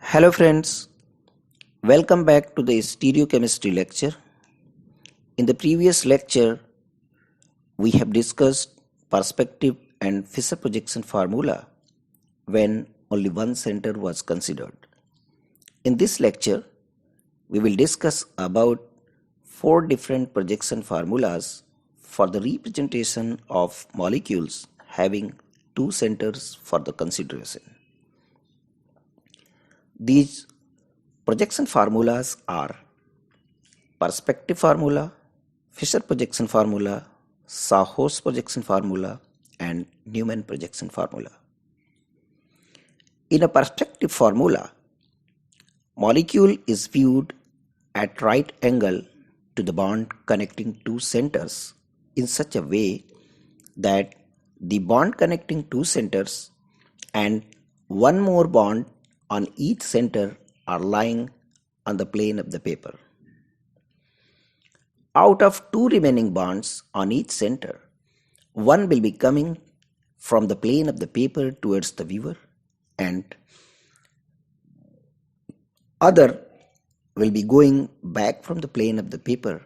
Hello friends, welcome back to the stereochemistry lecture. In the previous lecture, we have discussed perspective and Fisher projection formula when only one center was considered. In this lecture, we will discuss about four different projection formulas for the representation of molecules having two centers for the consideration. These projection formulas are perspective formula, Fisher projection formula, Saw-Horst projection formula, and Newman projection formula. In a perspective formula, molecule is viewed at right angle to the bond connecting two centers in such a way that the bond connecting two centers and one more bond on each center are lying on the plane of the paper. Out of two remaining bonds on each center, one will be coming from the plane of the paper towards the viewer and other will be going back from the plane of the paper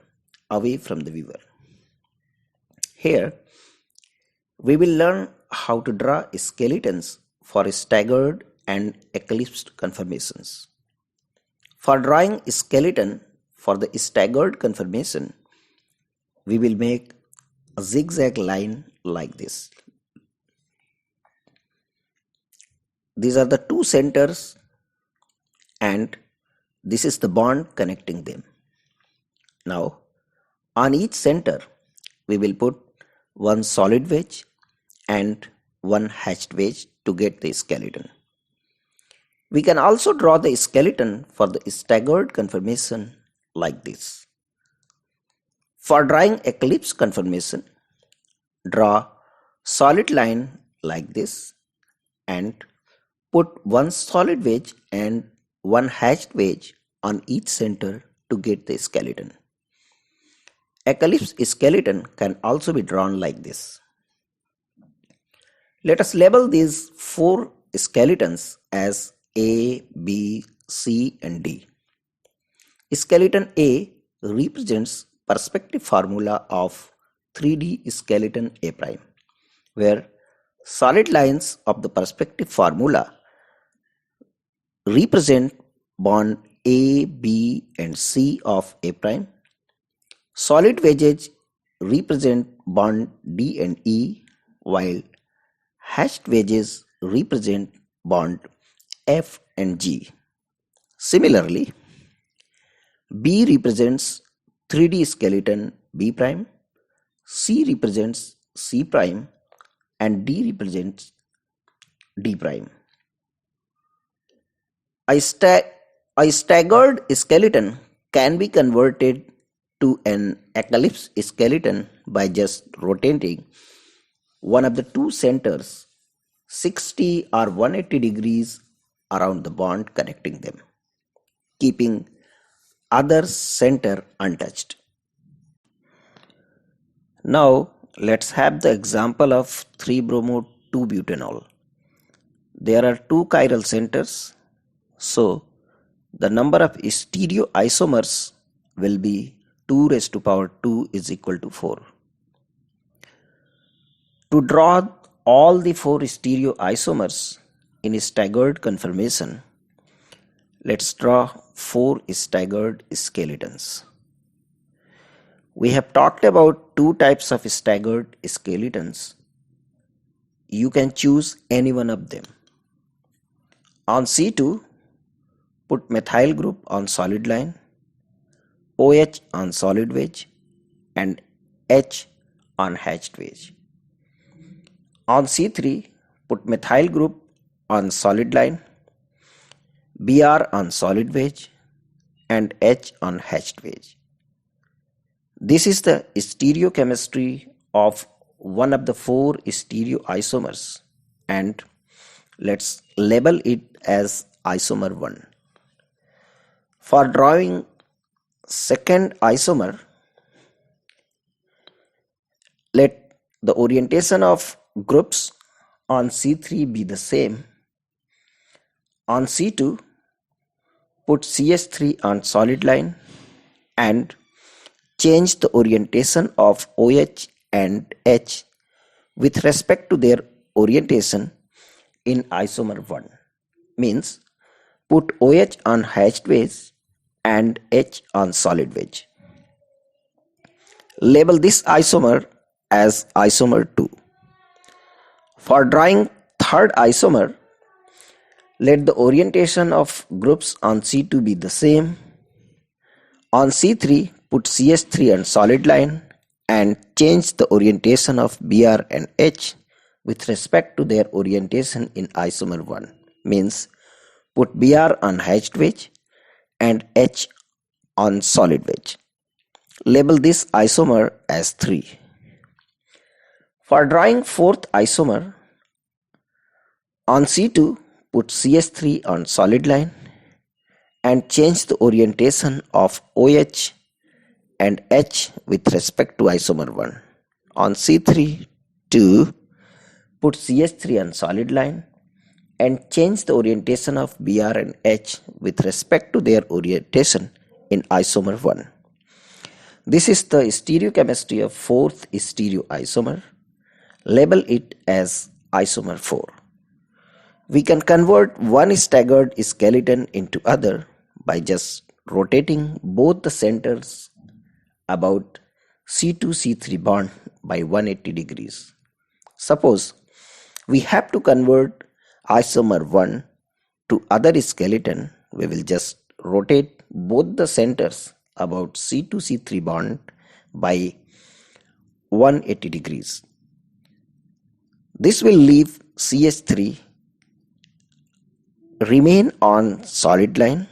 away from the viewer. Here, we will learn how to draw skeletons for staggered and eclipsed conformations. For drawing a skeleton for the staggered conformation, we will make a zigzag line like this. These are the two centers and this is the bond connecting them. Now, on each center, we will put one solid wedge and one hatched wedge to get the skeleton. We can also draw the skeleton for the staggered conformation like this. For drawing eclipse conformation, draw solid line like this and put one solid wedge and one hatched wedge on each center to get the skeleton. Eclipse skeleton can also be drawn like this. Let us label these four skeletons as A, B, C and D. Skeleton A represents perspective formula of 3D skeleton A prime, where solid lines of the perspective formula represent bond A, B and C of A prime. Solid wedges represent bond D and E, while hatched wedges represent bond F and G. Similarly, B represents 3D skeleton B prime, C represents C prime, and D represents D prime. A staggered skeleton can be converted to an eclipse skeleton by just rotating one of the two centers 60 or 180 degrees around the bond connecting them, keeping other center untouched. Now let's have the example of 3-bromo-2-butanol. There are two chiral centers, so the number of stereoisomers will be 2 raised to power 2 is equal to 4. To draw all the four stereoisomers in a staggered conformation, let's draw four staggered skeletons. We have talked about two types of staggered skeletons. You can choose any one of them. On C2, put methyl group on solid line, OH on solid wedge, and H on hatched wedge. On C3, put methyl group on solid line, Br on solid wedge, and H on hatched wedge. This is the stereochemistry of one of the four stereoisomers, and let's label it as isomer 1. For drawing second isomer, let the orientation of groups on C3 be the same. On C2, put CH3 on solid line and change the orientation of OH and H with respect to their orientation in isomer 1. Means put OH on hatched wedge and H on solid wedge. Label this isomer as isomer 2. For drawing third isomer, let the orientation of groups on C2 be the same. On C3, put CH3 on solid line and change the orientation of Br and H with respect to their orientation in isomer 1. Means put Br on hatched wedge and H on solid wedge. Label this isomer as 3. For drawing fourth isomer, on C2, put CH3 on solid line and change the orientation of OH and H with respect to isomer 1. On C3, 2, put CH3 on solid line and change the orientation of Br and H with respect to their orientation in isomer 1. This is the stereochemistry of fourth stereoisomer. Label it as isomer 4. We can convert one staggered skeleton into other by just rotating both the centers about C2-C3 bond by 180 degrees. Suppose we have to convert isomer 1 to other skeleton, we will just rotate both the centers about C2-C3 bond by 180 degrees. This will leave CH3 remain on solid line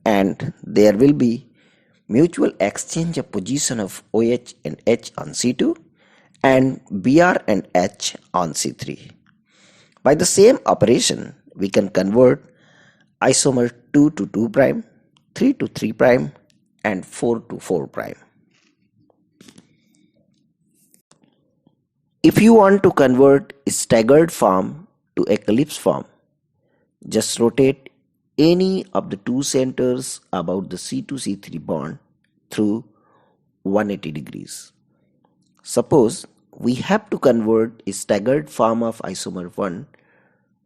and there will be mutual exchange of position of OH and H on C2 and Br and H on C3. By the same operation, we can convert isomer 2 to 2 prime, 3 to 3 prime and 4 to 4 prime. If you want to convert staggered form to eclipse form, just rotate any of the two centers about the C2-C3 bond through 180 degrees. Suppose we have to convert a staggered form of isomer 1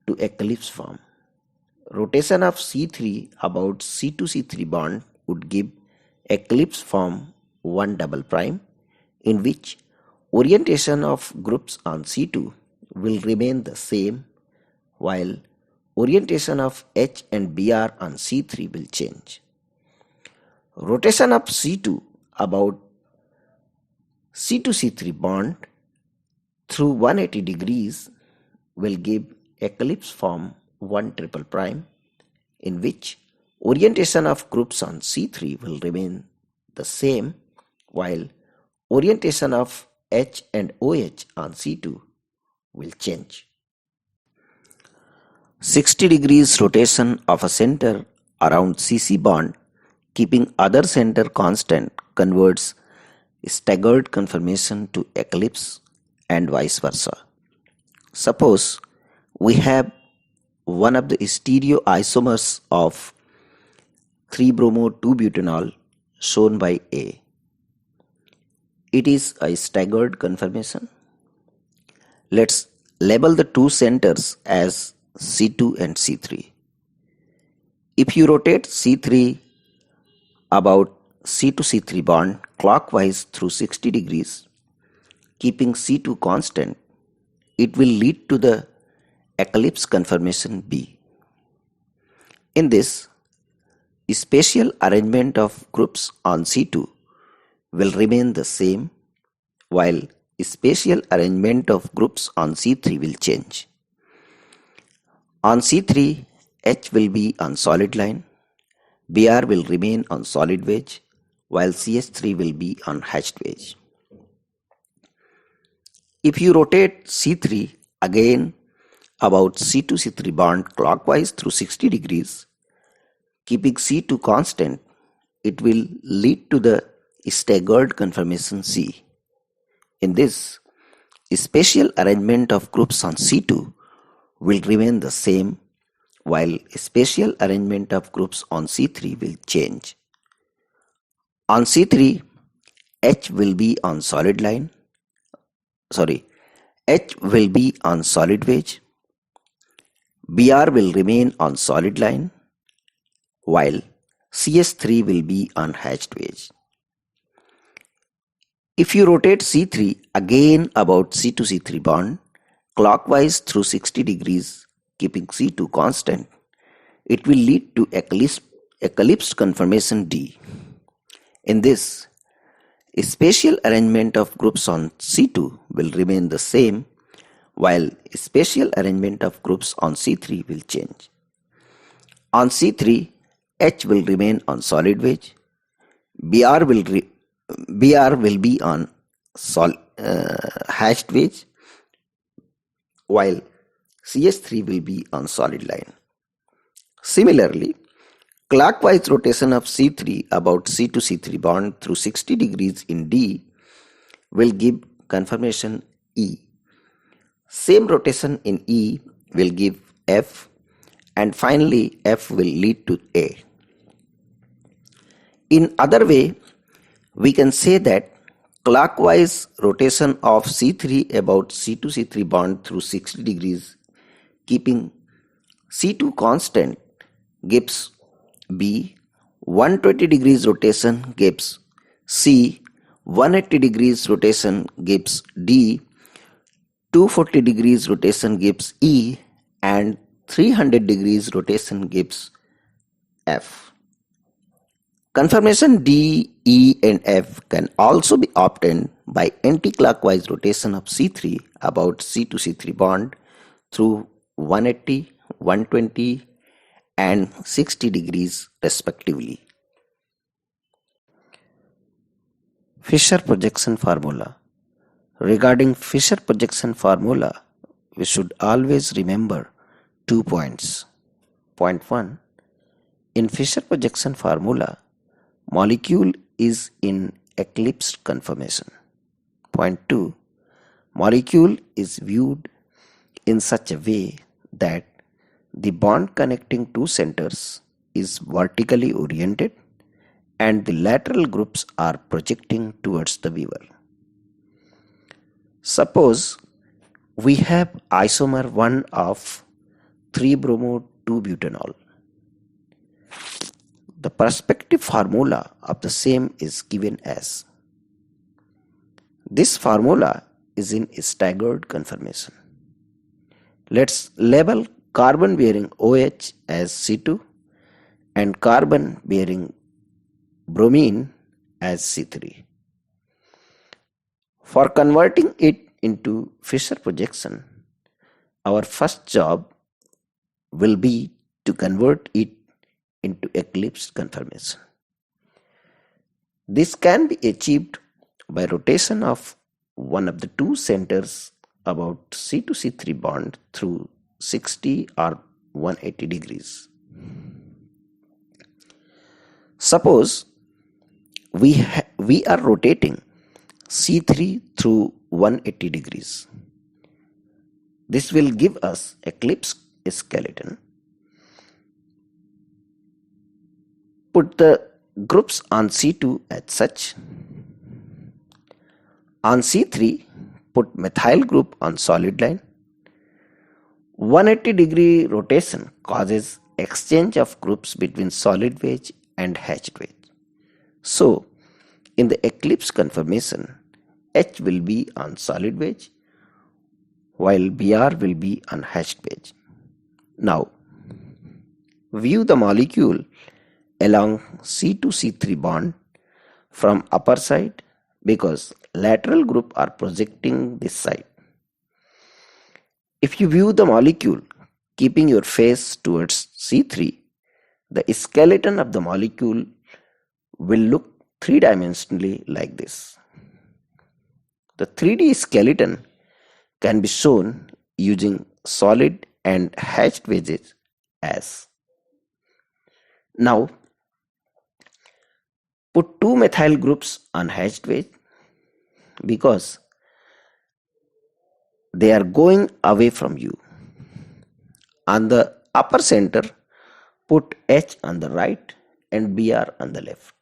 to eclipse form. Rotation of C3 about C2-C3 bond would give eclipse form 1 double prime, in which orientation of groups on C2 will remain the same while orientation of H and Br on C3 will change. Rotation of C2 about C2-C3 bond through 180 degrees will give eclipse form 1 triple prime, in which orientation of groups on C3 will remain the same while orientation of H and OH on C2 will change. 60 degrees rotation of a center around CC bond keeping other center constant converts staggered conformation to eclipse and vice versa. Suppose we have one of the stereoisomers of 3-bromo-2-butanol shown by A. It is a staggered conformation. Let's label the two centers as C2 and C3. If you rotate C3 about C2-C3 bond clockwise through 60 degrees, keeping C2 constant, it will lead to the eclipse conformation B. In this, spatial arrangement of groups on C2 will remain the same while spatial arrangement of groups on C3 will change. On C3, H will be on solid line, Br will remain on solid wedge, while CH3 will be on hatched wedge. If you rotate C3 again about C2-C3 bond clockwise through 60 degrees, keeping C2 constant, it will lead to the staggered conformation C. In this, spatial arrangement of groups on C2 will remain the same while spatial arrangement of groups on C3 will change. On C3, H will be on solid line. H will be on solid wedge. Br will remain on solid line, while CS3 will be on hatched wedge. If you rotate C3 again about C2-C3 bond clockwise through 60 degrees, keeping C2 constant, it will lead to eclipsed conformation D. In this, spatial arrangement of groups on C2 will remain the same, while spatial arrangement of groups on C3 will change. On C3, H will remain on solid wedge, Br will be on hatched wedge, while CS3 will be on solid line. Similarly, clockwise rotation of C3 about C2-C3 bond through 60 degrees in D will give conformation E. Same rotation in E will give F, and finally F will lead to A. In other way, we can say that clockwise rotation of C3 about C2-C3 bond through 60 degrees, keeping C2 constant, gives B. 120 degrees rotation gives C. 180 degrees rotation gives D. 240 degrees rotation gives E, and 300 degrees rotation gives F. Conformation D, E, and F can also be obtained by anti-clockwise rotation of C3 about C2-C3 bond through 180, 120, and 60 degrees respectively. Fisher projection formula. Regarding Fisher projection formula, we should always remember 2 points. Point 1. In Fisher projection formula, molecule is in eclipsed conformation. Point 2. Molecule is viewed in such a way that the bond connecting two centers is vertically oriented and the lateral groups are projecting towards the viewer. Suppose we have isomer 1 of 3-bromo-2-butanol. The perspective formula of the same is given as. This formula is in staggered conformation. Let's label carbon bearing OH as C2 and carbon bearing bromine as C3. For converting it into Fisher projection, our first job will be to convert it into eclipsed conformation. This can be achieved by rotation of one of the two centers about C2-C3 bond through 60 or 180 degrees. Suppose we are rotating C3 through 180 degrees. This will give us eclipse skeleton. Put the groups on C2 as such. On C3, put methyl group on solid line. 180 degree rotation causes exchange of groups between solid wedge and hatched wedge. So, in the eclipse conformation, H will be on solid wedge while Br will be on hatched wedge. Now, view the molecule along C2-C3 bond from upper side because lateral group are projecting this side. If you view the molecule keeping your face towards C3, the skeleton of the molecule will look three-dimensionally like this. The 3D skeleton can be shown using solid and hatched wedges as. Now, put two methyl groups on hatched wedge because they are going away from you. On the upper center, put H on the right and Br on the left.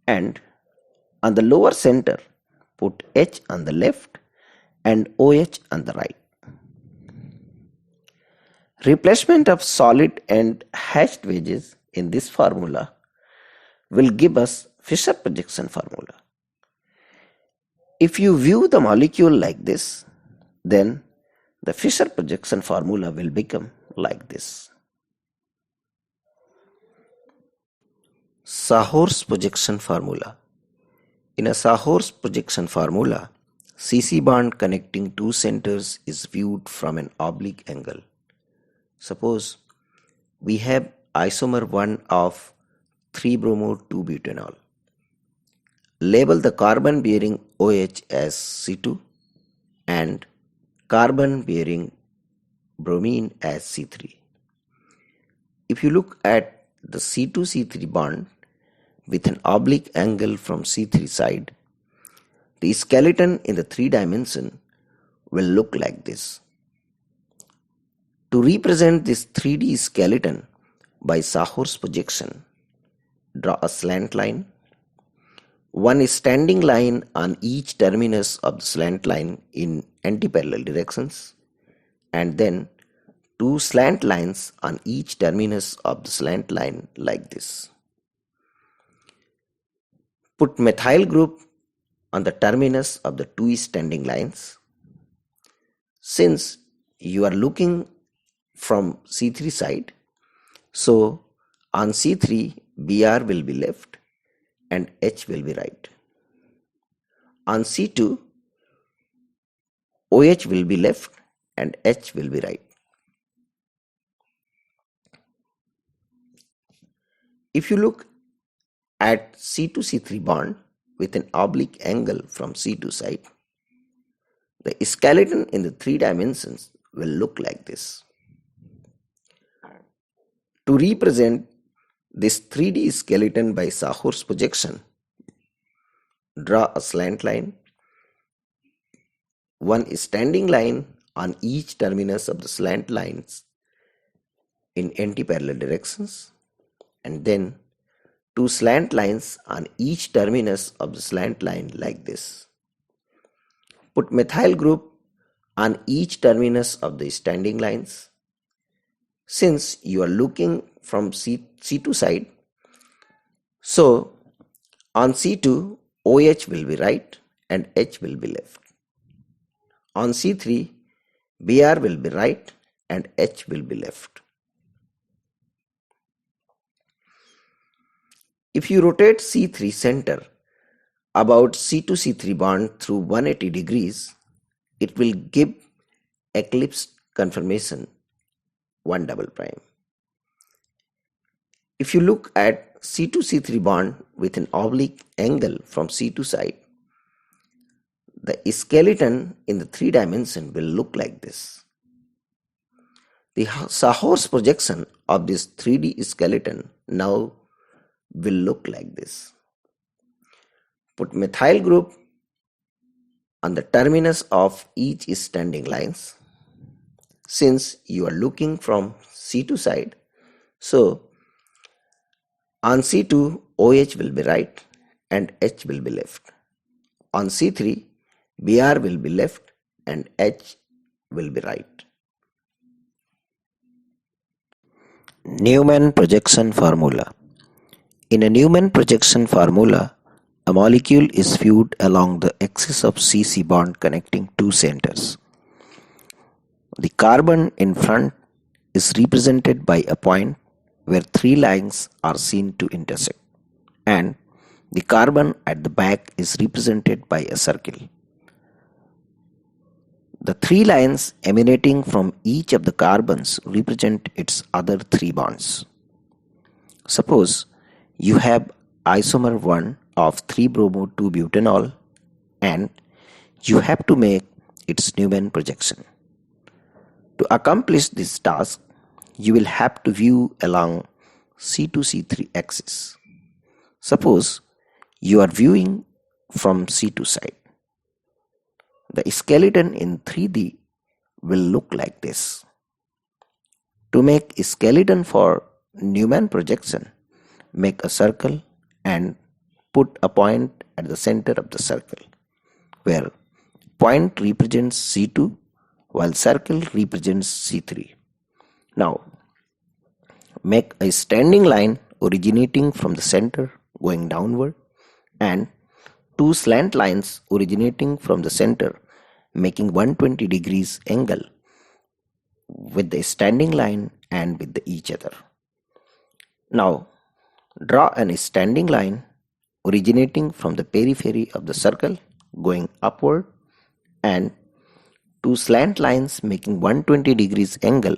And on the lower center, put H on the left and OH on the right. Replacement of solid and hashed wedges in this formula will give us Fisher projection formula. If you view the molecule like this, then the Fisher projection formula will become like this. Sahor's projection formula. In a Sahor's projection formula, CC bond connecting two centers is viewed from an oblique angle. Suppose we have isomer 1 of 3-bromo-2-butanol. Label the carbon bearing OH as C2 and carbon bearing bromine as C3. If you look at the C2-C3 bond with an oblique angle from C3 side, the skeleton in the 3 dimension will look like this. To represent this 3D skeleton by Sahor's projection, draw a slant line, one standing line on each terminus of the slant line in antiparallel directions, and then 2 slant lines on each terminus of the slant line like this. Put methyl group on the terminus of the 2 standing lines. Since you are looking from C3 side, so on C3 Br will be left and H will be right. On C2 OH will be left and H will be right. If you look at C2-C3 bond with an oblique angle from C2 side, the skeleton in the 3 dimensions will look like this. To represent this 3D skeleton by Sahor's projection, draw a slant line, one standing line on each terminus of the slant lines in antiparallel directions, and then 2 slant lines on each terminus of the slant line like this. Put methyl group on each terminus of the standing lines. Since you are looking from C2 side, so on C2 OH will be right and H will be left. On C3 Br will be right and H will be left. If you rotate C3 center about C2-C3 bond through 180 degrees, it will give eclipse conformation 1 double prime. If you look at C2-C3 bond with an oblique angle from C2 side, the skeleton in the 3 dimension will look like this. The Sahor's projection of this 3D skeleton now will look like this. Put methyl group on the terminus of each standing lines. Since you are looking from C2 side, so on C2 OH will be right and H will be left. On C3 Br will be left and H will be right. Newman projection formula. In a Newman projection formula, a molecule is viewed along the axis of CC bond connecting 2 centers. The carbon in front is represented by a point where 3 lines are seen to intersect, and the carbon at the back is represented by a circle. The 3 lines emanating from each of the carbons represent its other 3 bonds. Suppose you have isomer 1 of 3-bromo-2-butanol and you have to make its Newman projection. To accomplish this task, you will have to view along C2-C3 axis. Suppose you are viewing from C2 side. The skeleton in 3D will look like this. To make a skeleton for Newman projection, make a circle and put a point at the center of the circle, where point represents C2 while circle represents C3. Now, make a standing line originating from the center going downward and two slant lines originating from the center making 120 degrees angle with the standing line and with each other. Now, draw a standing line originating from the periphery of the circle going upward and two slant lines making 120 degrees angle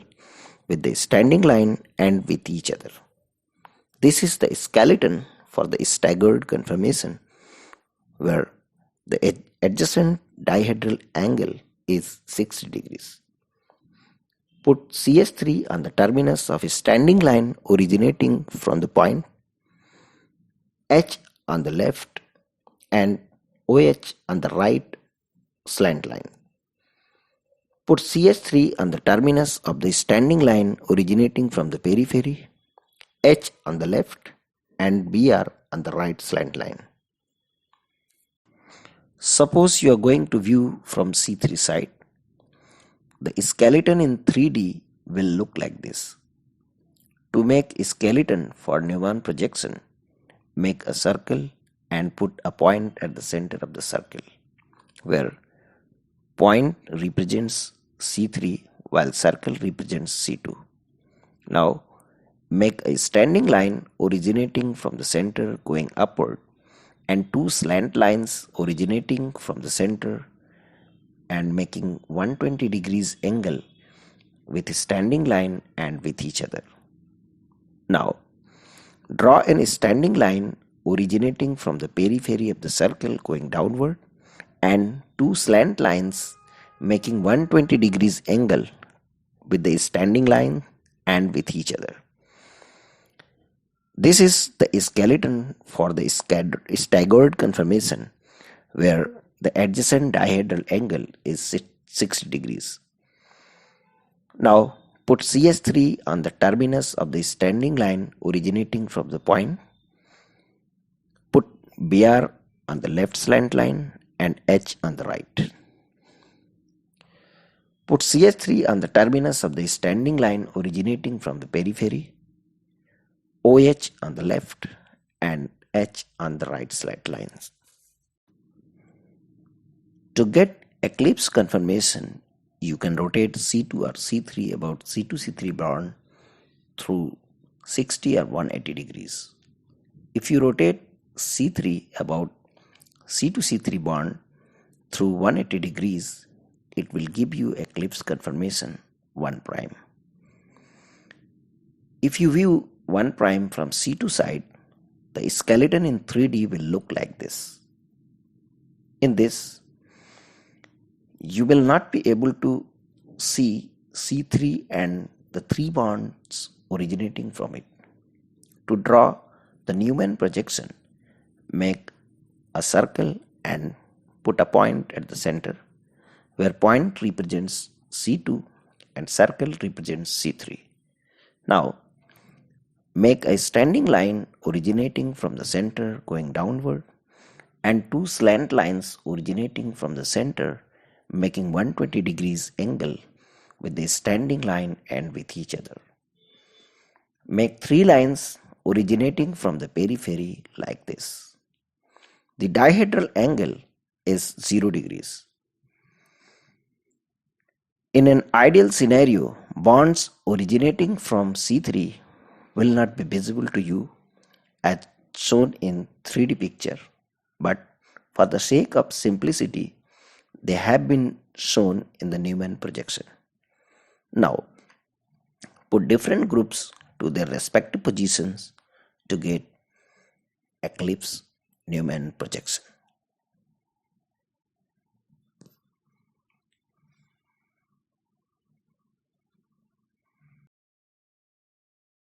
with the standing line and with each other. This is the skeleton for the staggered conformation where the adjacent dihedral angle is 60 degrees. Put CS3 on the terminus of a standing line originating from the point H on the left and OH on the right slant line. Put CS3 on the terminus of the standing line originating from the periphery, H on the left and BR on the right slant line. Suppose you are going to view from C3 side. The skeleton in 3D will look like this. To make a skeleton for Newman projection, make a circle and put a point at the center of the circle, where point represents C3 while circle represents C2. Now, make a standing line originating from the center going upward and two slant lines originating from the center and making 120 degrees angle with a standing line and with each other. Now, draw a standing line originating from the periphery of the circle going downward and two slant lines making 120 degrees angle with the standing line and with each other. This is the skeleton for the staggered conformation where the adjacent dihedral angle is 60 degrees. Now put CS3 on the terminus of the standing line originating from the point. Put BR on the left slant line and H on the right. Put CS3 on the terminus of the standing line originating from the periphery, OH on the left and H on the right slant lines. To get eclipse conformation, you can rotate C2 or C3 about C2-C3 bond through 60 or 180 degrees. If you rotate C3 about C2-C3 bond through 180 degrees, it will give you eclipse conformation 1'. If you view 1' from C2 side, the skeleton in 3D will look like this. In this, you will not be able to see C3 and the three bonds originating from it. To draw the Newman projection, make a circle and put a point at the center, where point represents C2 and circle represents C3. Now, make a standing line originating from the center going downward and two slant lines originating from the center making 120 degrees angle with the standing line and with each other. Make three lines originating from the periphery like this. The dihedral angle is 0 degrees. In an ideal scenario, bonds originating from C3 will not be visible to you as shown in 3D picture, but for the sake of simplicity, they have been shown in the Newman projection. Now, put different groups to their respective positions to get eclipse Newman projection.